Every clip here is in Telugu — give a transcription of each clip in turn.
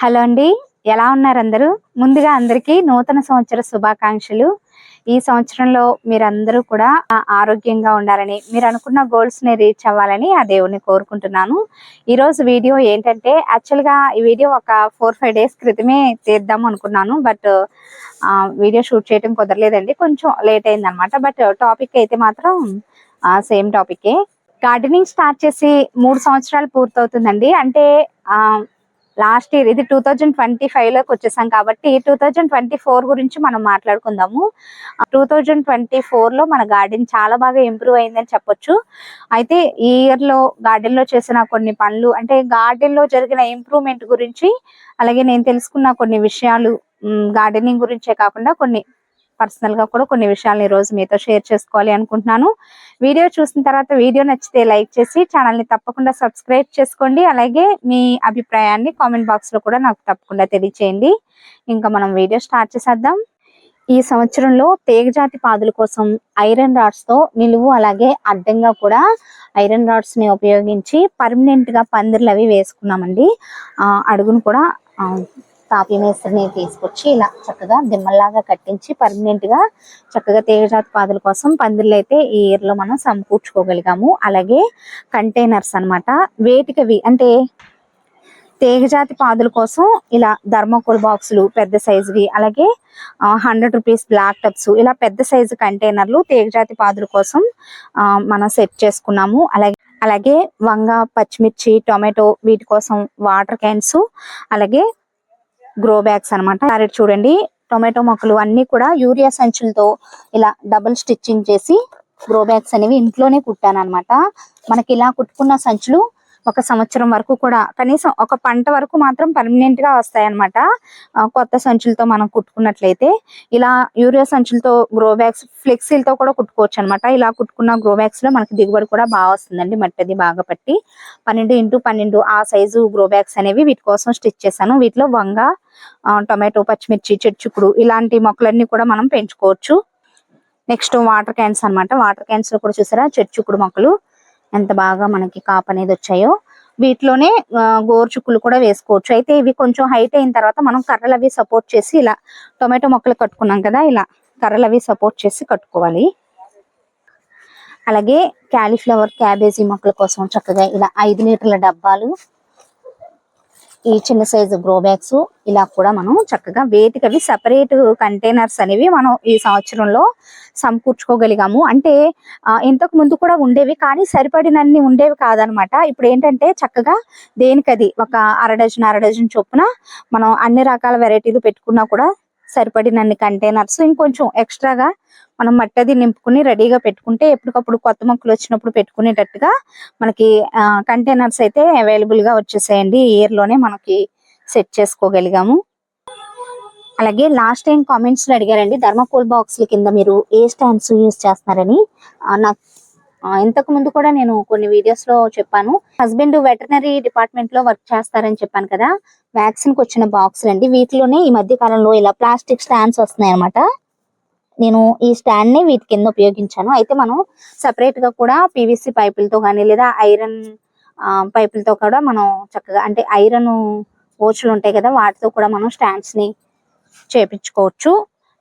హలో అండి, ఎలా ఉన్నారు అందరూ? ముందుగా అందరికీ నూతన సంవత్సర శుభాకాంక్షలు. ఈ సంవత్సరంలో మీరందరూ కూడా ఆరోగ్యంగా ఉండాలని, మీరు అనుకున్న గోల్స్ ని రీచ్ అవ్వాలని ఆ దేవుణ్ణి కోరుకుంటున్నాను. ఈరోజు వీడియో ఏంటంటే, యాక్చువల్గా ఈ వీడియో ఒక 4-5 డేస్ క్రితమే తీద్దాం అనుకున్నాను. బట్ వీడియో షూట్ చేయడం కుదరలేదండి, కొంచెం లేట్ అయింది అనమాట. బట్ టాపిక్ అయితే మాత్రం సేమ్ టాపికే. గార్డెనింగ్ స్టార్ట్ చేసి 3 సంవత్సరాలు పూర్తవుతుందండి. అంటే లాస్ట్ ఇయర్ ఇది 2025 లోకి వచ్చేసాం కాబట్టి 2024 గురించి మనం మాట్లాడుకుందాము. 2024 లో మన గార్డెన్ చాలా బాగా ఇంప్రూవ్ అయిందని చెప్పొచ్చు. అయితే ఈ ఇయర్ లో గార్డెన్ లో చేసిన కొన్ని పనులు, అంటే గార్డెన్ లో జరిగిన ఇంప్రూవ్మెంట్ గురించి, అలాగే నేను తెలుసుకున్న కొన్ని విషయాలు, గార్డెనింగ్ గురించే కాకుండా కొన్ని పర్సనల్ గా కూడా కొన్ని విషయాలు ఈ రోజు మీతో షేర్ చేసుకోవాలి అనుకుంటున్నాను. వీడియో చూసిన తర్వాత వీడియో నచ్చితే లైక్ చేసి ఛానల్ ని తప్పకుండా సబ్స్క్రైబ్ చేసుకోండి. అలాగే మీ అభిప్రాయాన్ని కామెంట్ బాక్స్ లో కూడా నాకు తప్పకుండా తెలియచేయండి. ఇంకా మనం వీడియో స్టార్ట్ చేసేద్దాం. ఈ సంవత్సరంలో తీగజాతి పాదుల కోసం ఐరన్ రాడ్స్ తో నిలువు అలాగే అడ్డంగా కూడా ఐరన్ రాడ్స్ ని ఉపయోగించి పర్మనెంట్ గా పందిర్లు అవి వేసుకున్నామండి. అడుగును కూడా తాపీ మేస్త్రిని తీసుకొచ్చి ఇలా చక్కగా దిమ్మల్లాగా కట్టించి పర్మనెంట్ గా చక్కగా తీగజాతి పాదుల కోసం పందిర్లు అయితే ఈ ఇయర్ లో మనం సమకూర్చుకోగలిగాము. అలాగే కంటైనర్స్ అన్నమాట, వేటికవి అంటే తీగజాతి పాదుల కోసం ఇలా థర్మోకోల్ బాక్సులు పెద్ద సైజువి, అలాగే 100 రూపీస్ బ్లాక్ టబ్స్, ఇలా పెద్ద సైజు కంటైనర్లు తీగజాతి పాదుల కోసం మనం సెట్ చేసుకున్నాము. అలాగే వంగ, పచ్చిమిర్చి, టొమాటో వీటి కోసం వాటర్ క్యాన్స్, అలాగే గ్రో బ్యాగ్స్ అనమాట. చూడండి, టొమాటో మొక్కలు అన్ని కూడా యూరియా సంచులతో ఇలా డబుల్ స్టిచ్చింగ్ చేసి గ్రో బ్యాగ్స్ అనేవి ఇంట్లోనే కుట్టాను అనమాట. మనకి ఇలా కుట్టుకున్న సంచులు ఒక సంవత్సరం వరకు కూడా, కనీసం ఒక పంట వరకు మాత్రం పర్మనెంట్ గా వస్తాయి అనమాట. కొత్త సంచులతో మనం కుట్టుకున్నట్లయితే ఇలా యూరియా సంచులతో గ్రో బ్యాగ్స్ ఫ్లెక్సీలతో కూడా కుట్టుకోవచ్చు అనమాట. ఇలా కుట్టుకున్న గ్రో బ్యాగ్స్ లో మనకి దిగుబడి కూడా బాగా వస్తుందండి. మట్టిది బాగా పట్టి 12x12 ఆ సైజు గ్రో బ్యాగ్స్ అనేవి వీటి కోసం స్టిచ్ చేశాను. వీటిలో వంగ, టొమాటో, పచ్చిమిర్చి, చెట్టుకుడు ఇలాంటి మొక్కలన్నీ కూడా మనం పెంచుకోవచ్చు. నెక్స్ట్ వాటర్ క్యాన్స్ అనమాట. వాటర్ క్యాన్స్ లో కూడా చూసారా చెట్టుకుడు మొక్కలు ఎంత బాగా మనకి కాపు అనేది వచ్చాయో. వీటిలోనే గోరుచుక్కులు కూడా వేసుకోవచ్చు. అయితే ఇవి కొంచెం హైట్ అయిన తర్వాత మనం కర్రలు అవి సపోర్ట్ చేసి, ఇలా టొమాటో మొక్కలు కట్టుకున్నాం కదా, ఇలా కర్రలు అవి సపోర్ట్ చేసి కట్టుకోవాలి. అలాగే క్యాలీఫ్లవర్, క్యాబేజీ మొక్కల కోసం చక్కగా ఇలా 5 లీటర్ల డబ్బాలు, ఈ చిన్న సైజు గ్రో బ్యాగ్స్ ఇలా కూడా మనం చక్కగా వేటికవి సెపరేట్ కంటైనర్స్ అనేవి మనం ఈ సంవత్సరంలో సమకూర్చుకోగలిగాము. అంటే ఇంతకు ముందు కూడా ఉండేవి, కానీ సరిపడినన్ని ఉండేవి కాదనమాట. ఇప్పుడు ఏంటంటే చక్కగా దేనికది ఒక అర డజన్ చొప్పున మనం అన్ని రకాల వెరైటీలు పెట్టుకున్నా కూడా సరిపడినన్ని కంటైనర్స్ ఇంకొంచెం ఎక్స్ట్రాగా మనం మట్టది నింపుకుని రెడీగా పెట్టుకుంటే ఎప్పటికప్పుడు కొత్త మొక్కలు వచ్చినప్పుడు పెట్టుకునేటట్టుగా మనకి కంటైనర్స్ అయితే అవైలబుల్ గా వచ్చేసాయండి. ఈ ఇయర్ లోనే మనకి సెట్ చేసుకోగలిగాము. అలాగే లాస్ట్ టైం కామెంట్స్ లో అడిగారండి, థర్మోకోల్ బాక్స్ కింద మీరు ఏ స్టాండ్స్ యూజ్ చేస్తున్నారని. నాకు ఇంతకు ముందు కూడా నేను కొన్ని వీడియోస్ లో చెప్పాను. హస్బెండ్ వెటర్నరీ డిపార్ట్మెంట్ లో వర్క్ చేస్తారని చెప్పాను కదా, వ్యాక్సిన్ కి వచ్చిన బాక్సులు అండి. వీటిలోనే ఈ మధ్య కాలంలో ఇలా ప్లాస్టిక్ స్టాండ్స్ వస్తున్నాయి అనమాట. నేను ఈ స్టాండ్ ని వీటి కింద ఉపయోగించాను. అయితే మనం సెపరేట్ గా కూడా పీవీసీ పైపులతో కానీ లేదా ఐరన్ పైపులతో కూడా మనం చక్కగా, అంటే ఐరన్ ఓచులు ఉంటాయి కదా, వాటితో కూడా మనం స్టాండ్స్ ని చేపించుకోవచ్చు.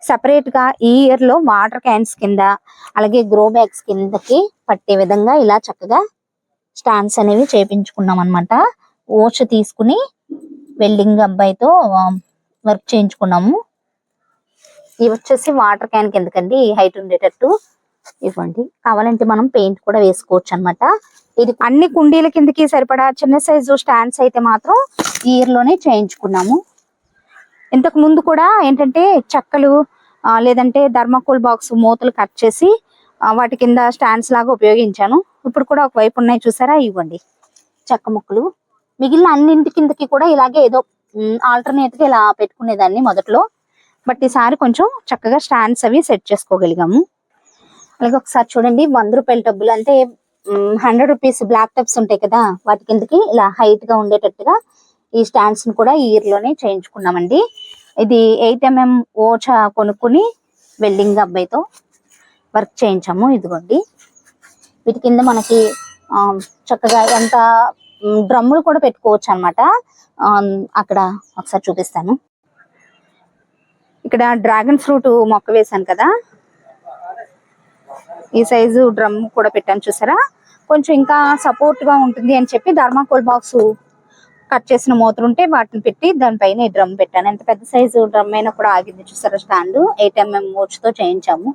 సెపరేట్ గా ఈ ఇయర్ లో వాటర్ క్యాన్స్ కింద అలాగే గ్రో బ్యాగ్స్ కిందకి పట్టే విధంగా ఇలా చక్కగా స్టాండ్స్ అనేవి చేపించుకున్నాం అనమాట. ఓచ్ తీసుకుని వెల్డింగ్ అబ్బాయితో వర్క్ చేయించుకున్నాము. ఇవి వచ్చేసి వాటర్ క్యాన్ కిందకండి, హైట్ ఉండేటట్టు ఇవ్వండి. కావాలంటే మనం పెయింట్ కూడా వేసుకోవచ్చు అనమాట. ఇది అన్ని కుండీల కిందకి సరిపడా చిన్న సైజు స్టాండ్స్ అయితే మాత్రం ఈ ఇయర్ లోనే చేయించుకున్నాము. ఇంతకు ముందు కూడా ఏంటంటే చెక్కలు లేదంటే థర్మోకోల్ బాక్స్ మూతలు కట్ చేసి వాటి కింద స్టాండ్స్ లాగా ఉపయోగించాను. ఇప్పుడు కూడా ఒకవైపు ఉన్నాయి చూసారా, ఇవ్వండి చెక్క ముక్కలు. మిగిలిన అన్నింటి కిందకి కూడా ఇలాగే ఏదో ఆల్టర్నేట్ గా ఇలా పెట్టుకునేదాన్ని మొదట్లో. బట్ ఈసారి కొంచెం చక్కగా స్టాండ్స్ అవి సెట్ చేసుకోగలిగాము. అలాగే ఒకసారి చూడండి, 100 రూపాయల టబ్బులు, అంటే 100 రూపీస్ బ్లాక్ టబ్స్ ఉంటాయి కదా, వాటి కిందకి ఇలా హైట్ గా ఉండేటట్టుగా ఈ స్టాండ్స్ ని కూడా ఈ ఇయర్ లోనే చేయించుకున్నామండి. ఇది 8 mm ఓచ కొనుక్కుని వెల్డింగ్ అబ్బాయితో వర్క్ చేయించాము. ఇదిగోండి, వీటి కింద మనకి చక్కగా ఎంత డ్రమ్ములు కూడా పెట్టుకోవచ్చు అనమాట. అక్కడ ఒకసారి చూపిస్తాను. ఇక్కడ డ్రాగన్ ఫ్రూట్ మొక్క వేసాను కదా, ఈ సైజు డ్రమ్ కూడా పెట్టాను చూసారా. కొంచెం ఇంకా సపోర్ట్ గా ఉంటుంది అని చెప్పి థర్మాకోల్ బాక్స్ కట్ చేసిన మూతలు ఉంటే వాటిని పెట్టి దానిపైన ఈ డ్రమ్ పెట్టాను. ఎంత పెద్ద సైజు డ్రమ్ అయినా కూడా ఆగింది చూసారా. స్టాండ్ 8mm తో చేయించాము.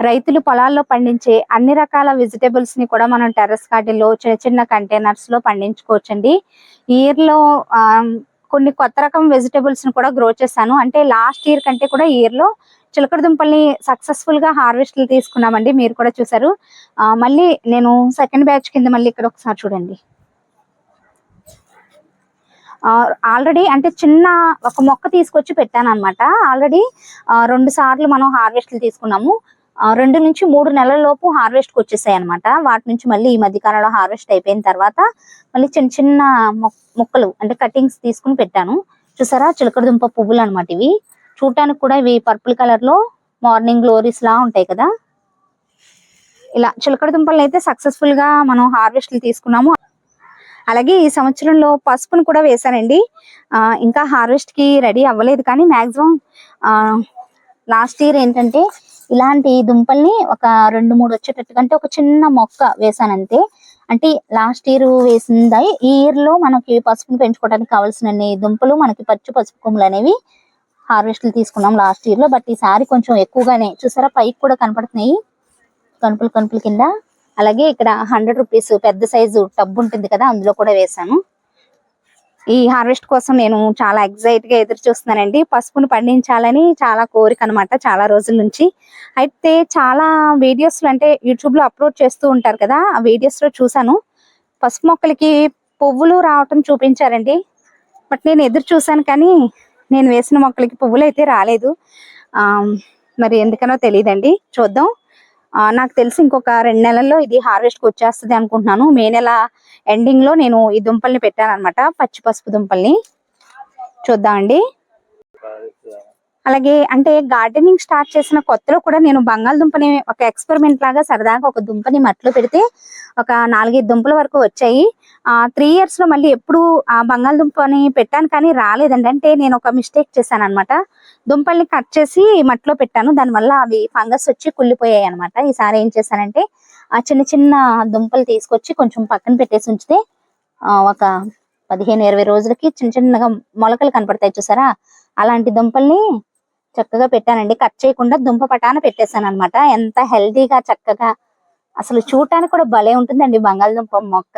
రైతులు పొలాల్లో పండించే అన్ని రకాల వెజిటేబుల్స్ ని కూడా మనం టెర్రస్ గార్డెన్ లో చిన్న చిన్న కంటైనర్స్ లో పండించుకోవచ్చండి. ఇయర్ లో కొన్ని కొత్త రకం వెజిటేబుల్స్ ని కూడా గ్రో చేశాను. అంటే లాస్ట్ ఇయర్ కంటే కూడా ఇయర్ లో చిలకడ దుంపల్ని సక్సెస్ఫుల్ గా హార్వెస్ట్లు తీసుకున్నామండి. మీరు కూడా చూసారు. మళ్ళీ నేను సెకండ్ బ్యాచ్ కింద మళ్ళీ ఇక్కడ ఒకసారి చూడండి. ఆల్రెడీ అంటే చిన్న ఒక మొక్క తీసుకొచ్చి పెట్టాను అనమాట. ఆల్రెడీ 2 సార్లు మనం హార్వెస్ట్లు తీసుకున్నాము. 2 నుంచి 3 నెలల లోపు హార్వెస్ట్ కి వచ్చేసాయి అనమాట. వాటి నుంచి మళ్ళీ ఈ మధ్య కాలంలో హార్వెస్ట్ అయిపోయిన తర్వాత మళ్ళీ చిన్న చిన్న మొక్కలు అంటే కటింగ్స్ తీసుకుని పెట్టాను. చూసారా చిలకడ దుంప పువ్వులు అనమాట ఇవి. చూడటానికి కూడా ఇవి పర్పుల్ కలర్ లో మార్నింగ్ గ్లోరీస్ లా ఉంటాయి కదా. ఇలా చిలకడ దుంపలను అయితే సక్సెస్ఫుల్ గా మనం హార్వెస్ట్లు తీసుకున్నాము. అలాగే ఈ సంవత్సరంలో పసుపును కూడా వేసానండి. ఇంకా హార్వెస్ట్ కి రెడీ అవ్వలేదు కానీ మాక్సిమం లాస్ట్ ఇయర్ ఏంటంటే ఇలాంటి దుంపల్ని ఒక 2-3 వచ్చేటట్టుగా అంటే ఒక చిన్న మొక్క వేసానంతే. అంటే లాస్ట్ ఇయర్ వేసింది ఈ ఇయర్ లో మనకి పసుపుని పెంచుకోవడానికి కావాల్సిన దుంపలు మనకి పసుపు కొమ్ములు అనేవి హార్వెస్ట్లు తీసుకున్నాం లాస్ట్ ఇయర్ లో. బట్ ఈసారి కొంచెం ఎక్కువగానే చూసారా పైకి కూడా కనపడుతున్నాయి కనుపులు కింద. అలాగే ఇక్కడ 100 రూపీస్ పెద్ద సైజు టబ్ ఉంటుంది కదా, అందులో కూడా వేసాను. ఈ హార్వెస్ట్ కోసం నేను చాలా ఎక్సైట్ గా ఎదురు చూస్తున్నానండి. పసుపును పండించాలని చాలా కోరిక అనమాట చాలా రోజుల నుంచి. అయితే చాలా వీడియోస్ అంటే యూట్యూబ్ లో అప్లోడ్ చేస్తూ ఉంటారు కదా, ఆ వీడియోస్ లో చూసాను పసుపు మొక్కలకి పువ్వులు రావటం చూపించారండి. బట్ నేను ఎదురు చూసాను కానీ నేను వేసిన మొక్కలకి పువ్వులు అయితే రాలేదు. మరి ఎందుకనో తెలియదండి, చూద్దాం. నాకు తెలిసి ఇంకొక 2 నెలల్లో ఇది హార్వెస్ట్ కి వచ్చేస్తుంది అనుకుంటున్నాను. మే నెల ఎండింగ్ లో నేను ఈ దుంపల్ని పెట్టాను అనమాట, పచ్చి పసుపు దుంపల్ని. చూద్దామండి. అలాగే అంటే గార్డెనింగ్ స్టార్ట్ చేసిన కొత్తలో కూడా నేను బంగాళదుంపని ఒక ఎక్స్పెరిమెంట్ లాగా సరదాగా ఒక దుంపని మట్టిలో పెడితే ఒక 4-5 దుంపల వరకు వచ్చాయి. 3 years లో మళ్ళీ ఎప్పుడు ఆ బంగాళదుంపని పెట్టాను కానీ రాలేదండి. అంటే నేను ఒక మిస్టేక్ చేశాను అనమాట. దుంపల్ని కట్ చేసి మట్టిలో పెట్టాను, దానివల్ల అవి ఫంగస్ వచ్చి కుళ్ళిపోయాయి అనమాట. ఈసారి ఏం చేశానంటే ఆ చిన్న చిన్న దుంపలు తీసుకొచ్చి కొంచెం పక్కన పెట్టేసి ఉంచితే ఒక 15-20 రోజులకి చిన్న చిన్నగా మొలకలు కనపడతాయి చూసారా. అలాంటి దుంపల్ని చక్కగా పెట్టానండి. కట్ చేయకుండా దుంప పటాన పెట్టేశాను అనమాట. ఎంత హెల్దీగా చక్కగా అసలు చూడటానికి కూడా భలే ఉంటుందండి బంగాళదుంప మొక్క.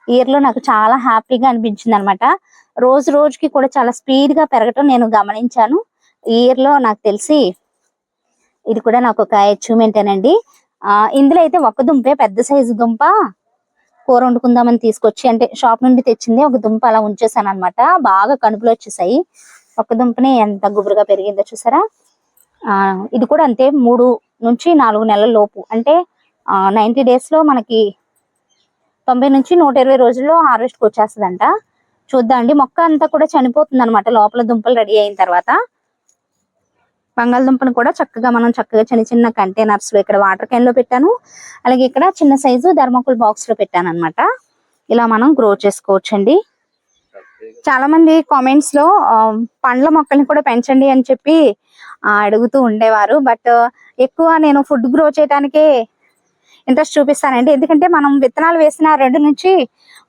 ఇయర్ లో నాకు చాలా హ్యాపీగా అనిపించింది అనమాట. రోజు రోజుకి కూడా చాలా స్పీడ్ గా పెరగటం నేను గమనించాను. ఈ ఇయర్ లో నాకు తెలిసి ఇది కూడా నాకు ఒక అచీవ్మెంట్ ఏనండి. ఇందులో అయితే ఒక దుంపే పెద్ద సైజు దుంప కూర వండుకుందామని తీసుకొచ్చి అంటే షాప్ నుండి తెచ్చింది ఒక దుంప అలా ఉంచేసాను అనమాట. బాగా కణుపులు వచ్చేసాయి. ఒక దుంపని ఎంత గుబురుగా పెరిగిందో చూసారా. ఇది కూడా అంతే 3 నుంచి 4 నెలల లోపు అంటే 90 days లో మనకి 90 నుంచి 120 రోజుల్లో హార్వెస్ట్ కి వచ్చేస్తుందంట. చూద్దాం అండి. మొక్క అంతా కూడా చనిపోతుంది అనమాట లోపల దుంపలు రెడీ అయిన తర్వాత. బంగాళదుంపను కూడా చక్కగా చిన్న చిన్న కంటైనర్స్ లో ఇక్కడ వాటర్ క్యాన్ లో పెట్టాను. అలాగే ఇక్కడ చిన్న సైజు థర్మాకోల్ బాక్స్ లో పెట్టాను అనమాట. ఇలా మనం గ్రో చేసుకోవచ్చండి. చాలా మంది కామెంట్స్ లో పండ్ల మొక్కల్ని కూడా పెంచండి అని చెప్పి అడుగుతూ ఉండేవారు. బట్ ఎక్కువ నేను ఫుడ్ గ్రో చేయడానికే ఇంట్రెస్ట్ చూపిస్తానండి. ఎందుకంటే మనం విత్తనాలు వేసిన 2 నుంచి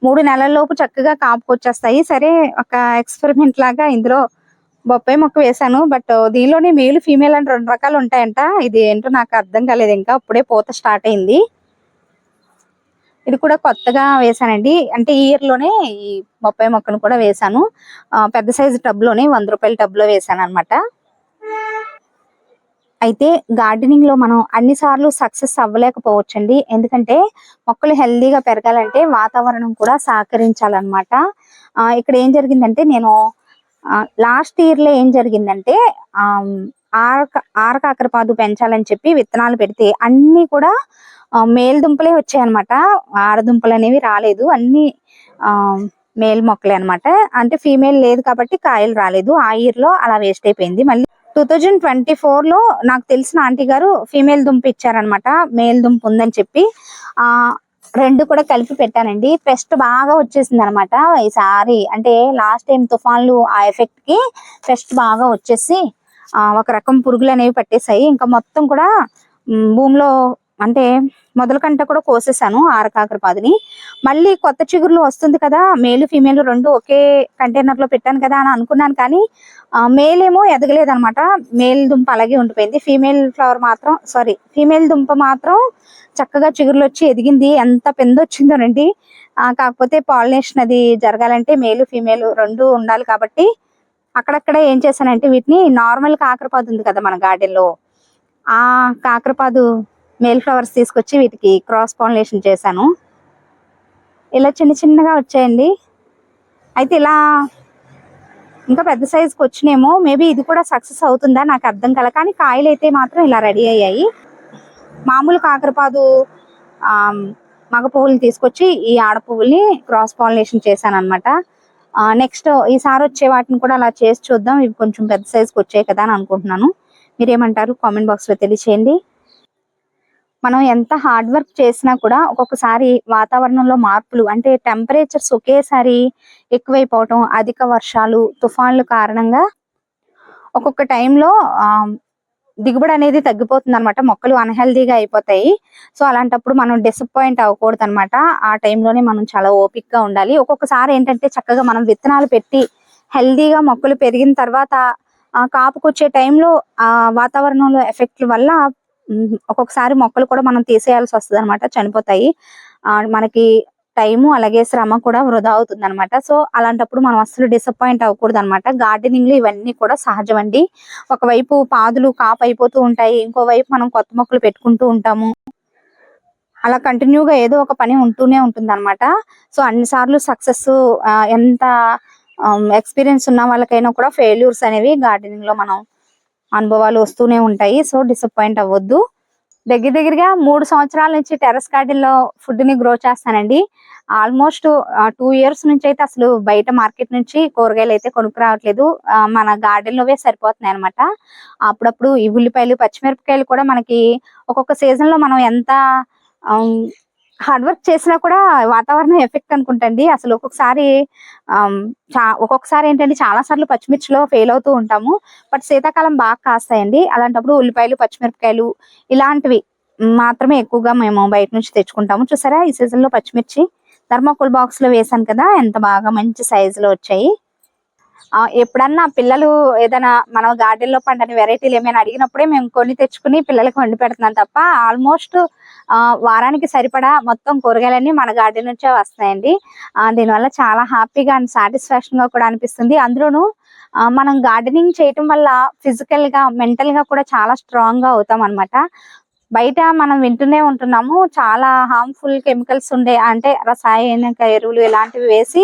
3 నెలల లోపు చక్కగా కాపుకొచ్చేస్తాయి. సరే ఒక ఎక్స్పెరిమెంట్ లాగా ఇందులో బొప్పాయి మొక్క వేసాను. బట్ దీనిలోనే మేల్ ఫీమేల్ అని 2 రకాలు ఉంటాయంట. ఇది ఏంటో నాకు అర్థం కాలేదు, ఇంకా అప్పుడే పూత స్టార్ట్ అయింది. ఇది కూడా కొత్తగా వేసానండి. అంటే ఈ ఇయర్ లోనే ఈ బొప్పాయి మొక్కను కూడా వేసాను. పెద్ద సైజు టబ్ లోనే 100 రూపాయల టబ్ లో వేసాను అనమాట. అయితే గార్డెనింగ్ లో మనం అన్ని సార్లు సక్సెస్ అవ్వలేకపోవచ్చండి. ఎందుకంటే మొక్కలు హెల్దీగా పెరగాలంటే వాతావరణం కూడా సహకరించాలన్నమాట. ఇక్కడ ఏం జరిగిందంటే నేను లాస్ట్ ఇయర్ లో ఏం జరిగిందంటే ఆరకాకరపాదు పెంచాలని చెప్పి విత్తనాలు పెడితే అన్ని కూడా మేల్ దుంపలే వచ్చాయన్నమాట. ఆడదుంపలు అనేవి రాలేదు. అన్ని మేల్ మొక్కలే అనమాట. అంటే ఫీమేల్ లేదు కాబట్టి కాయలు రాలేదు. ఆ ఇయర్ లో అలా వేస్ట్ అయిపోయింది. మళ్ళీ 2024 లో నాకు తెలిసిన ఆంటీ గారు ఫీమేల్ దుంప ఇచ్చారనమాట. మేల్ దుంప ఉందని చెప్పి రెండు కూడా కలిపి పెట్టానండి. పెస్ట్ బాగా వచ్చేసింది అనమాట ఈసారి. అంటే లాస్ట్ టైం తుఫాన్లు ఆ ఎఫెక్ట్ కి పెస్ట్ బాగా వచ్చేసి ఒక రకం పురుగులు అనేవి పట్టేశాయి. ఇంకా మొత్తం కూడా భూమిలో అంటే మొదల కంట కూడా కోసేసాను ఆరకాకరపాదుని. మళ్ళీ కొత్త చిగురులు వస్తుంది కదా, మేలు ఫీమేల్ రెండు ఒకే కంటైనర్ లో పెట్టాను కదా అని అనుకున్నాను. కానీ మేల్ ఏమో ఎదగలేదు అనమాట. మేల్ దుంప అలాగే ఉండిపోయింది. ఫీమేల్ దుంప మాత్రం చక్కగా చిగురులు వచ్చి ఎదిగింది. ఎంత పెందొచ్చిందోనండి. కాకపోతే పాలినేషన్ అది జరగాలంటే మేలు ఫీమేల్ రెండు ఉండాలి కాబట్టి అక్కడక్కడ ఏం చేశానంటే వీటిని నార్మల్ కాకరపాదు ఉంది కదా మన గార్డెన్ లో, ఆ కాకరపాదు మేల్ ఫ్లవర్స్ తీసుకొచ్చి వీటికి క్రాస్ పాలినేషన్ చేశాను. ఇలా చిన్న చిన్నగా వచ్చాయండి. అయితే ఇలా ఇంకా పెద్ద సైజుకి వచ్చినేమో, మేబీ ఇది కూడా సక్సెస్ అవుతుందా నాకు అర్థం కల. కానీ కాయలు అయితే మాత్రం ఇలా రెడీ అయ్యాయి. మామూలు కాకరపాదు మగ పువ్వులు తీసుకొచ్చి ఈ ఆడ పువ్వుల్ని క్రాస్ పాలినేషన్ చేశాను అనమాట. నెక్స్ట్ ఈసారి వచ్చే వాటిని కూడా అలా చేసి చూద్దాం. ఇవి కొంచెం పెద్ద సైజుకి వచ్చాయి కదా అని అనుకుంటున్నాను. మీరేమంటారు కామెంట్ బాక్స్ లో తెలియచేయండి. మనం ఎంత హార్డ్ వర్క్ చేసినా కూడా ఒక్కొక్కసారి వాతావరణంలో మార్పులు అంటే టెంపరేచర్స్ ఒకేసారి ఎక్కువైపోవటం, అధిక వర్షాలు, తుఫాన్లు కారణంగా ఒక్కొక్క టైంలో దిగుబడి అనేది తగ్గిపోతుంది అనమాట. మొక్కలు అన్హెల్దీగా అయిపోతాయి. సో అలాంటప్పుడు మనం డిసప్పాయింట్ అవ్వకూడదు అనమాట. ఆ టైంలోనే మనం చాలా ఓపిక్ గా ఉండాలి. ఒక్కొక్కసారి ఏంటంటే చక్కగా మనం విత్తనాలు పెట్టి హెల్దీగా మొక్కలు పెరిగిన తర్వాత కాపుకొచ్చే టైంలో వాతావరణంలో ఎఫెక్ట్ల వల్ల ఒక్కొక్కసారి మొక్కలు కూడా మనం తీసేయాల్సి వస్తుంది అనమాట, చనిపోతాయి. మనకి టైము అలాగే శ్రమ కూడా వృధా అవుతుంది అనమాట. సో అలాంటప్పుడు మనం అసలు డిసప్పాయింట్ అవ్వకూడదు అనమాట. గార్డెనింగ్ లో ఇవన్నీ కూడా సహజం అండి. ఒకవైపు పాదులు కాపు అయిపోతూ ఉంటాయి, ఇంకోవైపు మనం కొత్త మొక్కలు పెట్టుకుంటూ ఉంటాము. అలా కంటిన్యూగా ఏదో ఒక పని ఉంటూనే ఉంటుంది అనమాట. సో అన్నిసార్లు సక్సెస్ ఎంత ఎక్స్పీరియన్స్ ఉన్న వాళ్ళకైనా కూడా ఫెయిల్యూర్స్ అనేవి గార్డెనింగ్ లో మనం అనుభవాలు వస్తూనే ఉంటాయి. సో డిసప్పాయింట్ అవ్వద్దు. దగ్గరగా 3 సంవత్సరాల నుంచి టెర్రస్ గార్డెన్ లో ఫుడ్ ని గ్రో చేస్తానండి. ఆల్మోస్ట్ 2 years నుంచి అయితే అసలు బయట మార్కెట్ నుంచి కూరగాయలు అయితే కొనుక్కు రావట్లేదు. మన గార్డెన్ లోవే సరిపోతున్నాయి అనమాట. అప్పుడప్పుడు ఈ ఉల్లిపాయలు, పచ్చిమిరపకాయలు కూడా మనకి ఒక్కొక్క సీజన్ లో మనం ఎంత హార్డ్ వర్క్ చేసినా కూడా వాతావరణం ఎఫెక్ట్ అనుకుంటండి. అసలు ఒక్కొక్కసారి ఏంటంటే చాలా సార్లు పచ్చిమిర్చిలో ఫెయిల్ అవుతూ ఉంటాము. బట్ శీతాకాలం బాగా కాస్తాయండి. అలాంటప్పుడు ఉల్లిపాయలు, పచ్చిమిరపకాయలు ఇలాంటివి మాత్రమే ఎక్కువగా మేము బయట నుంచి తెచ్చుకుంటాము. చూసారా ఈ సీజన్ లో పచ్చిమిర్చి థర్మాకోల్ బాక్స్ లో వేసాను కదా, ఎంత బాగా మంచి సైజులో వచ్చాయి. ఎప్పుడన్నా పిల్లలు ఏదైనా మనం గార్డెన్ లో పండని వెరైటీలు ఏమైనా అడిగినప్పుడే మేము కొన్ని తెచ్చుకుని పిల్లలకి వండి పెడుతున్నాం తప్ప ఆల్మోస్ట్ వారానికి సరిపడా మొత్తం కూరగాయలన్నీ మన గార్డెన్ నుంచే వస్తాయండి. దీనివల్ల చాలా హ్యాపీగా అండ్ సాటిస్ఫాక్షన్ గా కూడా అనిపిస్తుంది. అందులోనూ మనం గార్డెనింగ్ చేయటం వల్ల ఫిజికల్ గా, మెంటల్ గా కూడా చాలా స్ట్రాంగ్ గా అవుతాం అనమాట. బయట మనం వింటూనే ఉంటున్నాము చాలా హార్మ్ఫుల్ కెమికల్స్ ఉండే అంటే రసాయనిక ఎరువులు ఇలాంటివి వేసి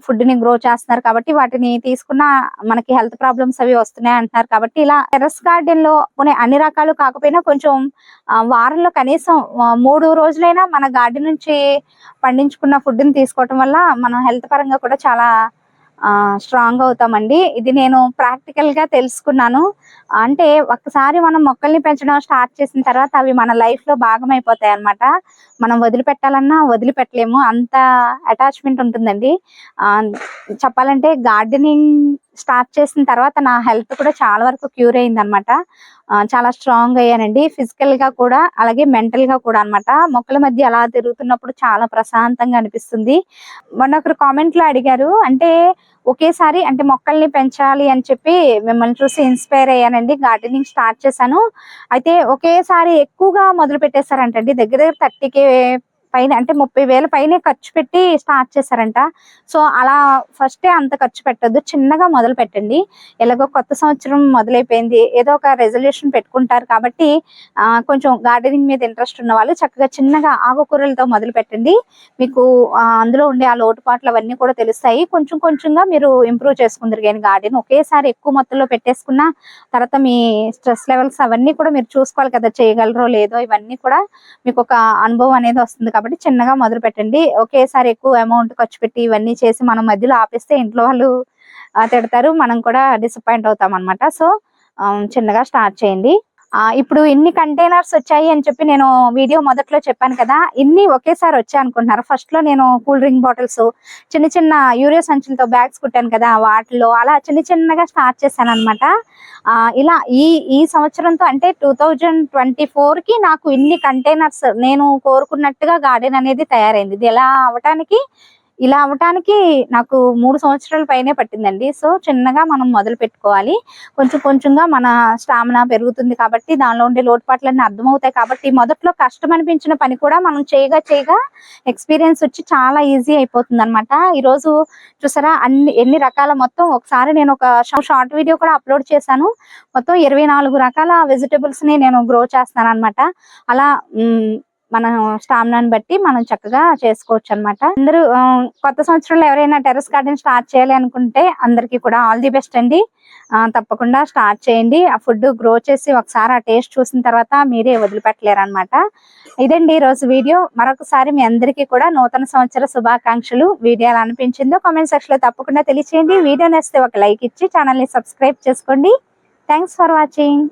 ఫుడ్ ని గ్రో చేస్తున్నారు కాబట్టి వాటిని తీసుకున్న మనకి హెల్త్ ప్రాబ్లమ్స్ అవి వస్తున్నాయి అంటున్నారు. కాబట్టి ఇలా టెర్రస్ గార్డెన్ లో అన్ని రకాలు కాకపోయినా కొంచెం వారంలో కనీసం 3 రోజులైనా మన గార్డెన్ నుంచి పండించుకున్న ఫుడ్ ని తీసుకోవటం వల్ల మనం హెల్త్ పరంగా కూడా చాలా స్ట్రాంగ్ అవుతామండి. ఇది నేను ప్రాక్టికల్ గా తెలుసుకున్నాను. అంటే ఒక్కసారి మనం మొక్కల్ని పెంచడం స్టార్ట్ చేసిన తర్వాత అవి మన లైఫ్ లో భాగం అయిపోతాయి అనమాట. మనం వదిలిపెట్టాలన్నా వదిలిపెట్టలేము, అంత అటాచ్మెంట్ ఉంటుందండి. చెప్పాలంటే గార్డెనింగ్ స్టార్ట్ చేసిన తర్వాత నా హెల్త్ కూడా చాలా వరకు క్యూర్ అయింది అనమాట. చాలా స్ట్రాంగ్ అయ్యానండి, ఫిజికల్ గా కూడా అలాగే మెంటల్ గా కూడా అనమాట. మొక్కల మధ్య అలా తిరుగుతున్నప్పుడు చాలా ప్రశాంతంగా అనిపిస్తుంది. మొన్న ఒకరు కామెంట్ లో అడిగారు, అంటే ఒకేసారి అంటే మొక్కల్ని పెంచాలి అని చెప్పి మిమ్మల్ని చూసి ఇన్స్పైర్ అయ్యానండి, గార్డెనింగ్ స్టార్ట్ చేశాను. అయితే ఒకేసారి ఎక్కువగా మొదలు పెట్టేశారంటండి. దగ్గర 30K పైన అంటే 30,000 పైనే ఖర్చు పెట్టి స్టార్ట్ చేశారంట. సో అలా ఫస్టే అంత ఖర్చు పెట్టద్దు, చిన్నగా మొదలు పెట్టండి. ఎలాగో కొత్త సంవత్సరం మొదలైపోయింది, ఏదో ఒక రెజల్యూషన్ పెట్టుకుంటారు కాబట్టి కొంచెం గార్డెనింగ్ మీద ఇంట్రెస్ట్ ఉన్న వాళ్ళు చక్కగా చిన్నగా ఆకుకూరలతో మొదలు పెట్టండి. మీకు అందులో ఉండే ఆ లోటుపాట్లు అవన్నీ కూడా తెలుస్తాయి. కొంచెం కొంచెంగా మీరు ఇంప్రూవ్ చేసుకుందరు. కానీ గార్డెన్ ఒకేసారి ఎక్కువ మొత్తంలో పెట్టేసుకున్న తర్వాత మీ స్ట్రెస్ లెవెల్స్ అవన్నీ కూడా మీరు చూసుకోవాలి కదా, చేయగలరో లేదో ఇవన్నీ కూడా మీకు ఒక అనుభవం అనేది వస్తుంది. కాబట్టి చిన్నగా మొదలు పెట్టండి. ఒకేసారి ఎక్కువ అమౌంట్ ఖర్చు పెట్టి ఇవన్నీ చేసి మనం మధ్యలో ఆపేస్తే ఇంట్లో వాళ్ళు తిడతారు, మనం కూడా డిసప్పాయింట్ అవుతాం అనమాట. సో చిన్నగా స్టార్ట్ చేయండి. ఇప్పుడు ఇన్ని కంటైనర్స్ వచ్చాయి అని చెప్పి నేను వీడియో మొదట్లో చెప్పాను కదా, ఇన్ని ఒకేసారి వచ్చాయి అనుకుంటున్నారు. ఫస్ట్ లో నేను కూల్ డ్రింక్ బాటిల్స్, చిన్న చిన్న యూరియా సంచులతో బ్యాగ్స్ కుట్టాను కదా, వాటిలో అలా చిన్న చిన్నగా స్టార్ట్ చేశాను అనమాట. ఇలా ఈ ఈ సంవత్సరంతో అంటే 2024 కి నాకు ఇన్ని కంటైనర్స్ నేను కోరుకున్నట్టుగా గార్డెన్ అనేది తయారైంది. ఇది ఇలా అవటానికి నాకు 3 సంవత్సరాల పైనే పట్టిందండి. సో చిన్నగా మనం మొదలు పెట్టుకోవాలి. కొంచెం కొంచెంగా మన స్టామినా పెరుగుతుంది కాబట్టి, దానిలో ఉండే లోటుపాట్లన్నీ అర్థమవుతాయి కాబట్టి, మొదట్లో కష్టం అనిపించిన పని కూడా మనం చేయగా ఎక్స్పీరియన్స్ వచ్చి చాలా ఈజీ అయిపోతుంది అనమాట. ఈరోజు చూసారా ఎన్ని రకాల, మొత్తం ఒకసారి నేను ఒక షార్ట్ వీడియో కూడా అప్లోడ్ చేశాను. మొత్తం 24 రకాల వెజిటబుల్స్ ని నేను గ్రో చేస్తాను అనమాట. అలా మన స్టామినాని బట్టి మనం చక్కగా చేసుకోవచ్చు అనమాట. అందరూ కొత్త సంవత్సరంలో ఎవరైనా టెర్రస్ గార్డెన్ స్టార్ట్ చేయాలి అనుకుంటే అందరికి కూడా ఆల్ ది బెస్ట్ అండి. తప్పకుండా స్టార్ట్ చేయండి. ఆ ఫుడ్ గ్రో చేసి ఒకసారి ఆ టేస్ట్ చూసిన తర్వాత మీరే వదిలిపెట్టలేరు అనమాట. ఇదండి ఈ రోజు వీడియో. మరొకసారి మీ అందరికీ కూడా నూతన సంవత్సర శుభాకాంక్షలు. వీడియో ఎలా అనిపించిందో కామెంట్ సెక్షన్ లో తప్పకుండా తెలియచేయండి. వీడియో నచ్చితే ఒక లైక్ ఇచ్చి ఛానల్ ని సబ్స్క్రైబ్ చేసుకోండి. Thanks for watching.